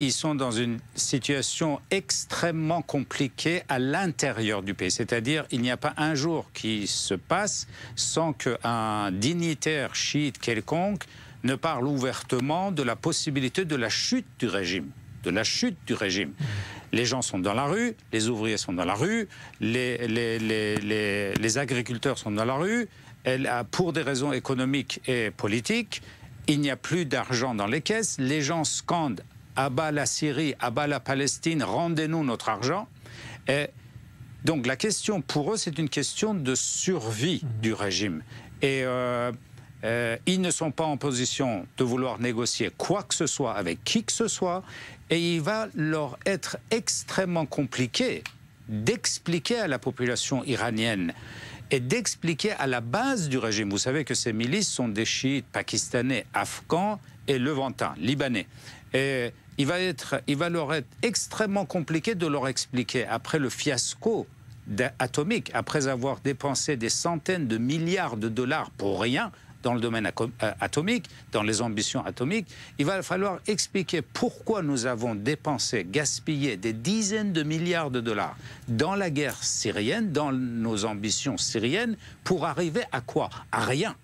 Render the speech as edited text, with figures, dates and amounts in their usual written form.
Ils sont dans une situation extrêmement compliquée à l'intérieur du pays. C'est-à-dire, il n'y a pas un jour qui se passe sans qu'un dignitaire chiite quelconque ne parle ouvertement de la possibilité de la chute du régime. De la chute du régime. Les gens sont dans la rue, les ouvriers sont dans la rue, les agriculteurs sont dans la rue, pour des raisons économiques et politiques. Il n'y a plus d'argent dans les caisses, les gens scandent « à bas la Syrie, à bas la Palestine, rendez-nous notre argent ». Et donc la question pour eux, c'est une question de survie du régime. Et ils ne sont pas en position de vouloir négocier quoi que ce soit avec qui que ce soit. Et il va leur être extrêmement compliqué d'expliquer à la population iranienne et d'expliquer à la base du régime. Vous savez que ces milices sont des chiites pakistanais, afghans et levantins, libanais. Et il va leur être extrêmement compliqué de leur expliquer, après le fiasco atomique, après avoir dépensé des centaines de milliards de dollars pour rien dans le domaine atomique, dans les ambitions atomiques, il va falloir expliquer pourquoi nous avons dépensé, gaspillé des dizaines de milliards de dollars dans la guerre syrienne, dans nos ambitions syriennes, pour arriver à quoi? À rien.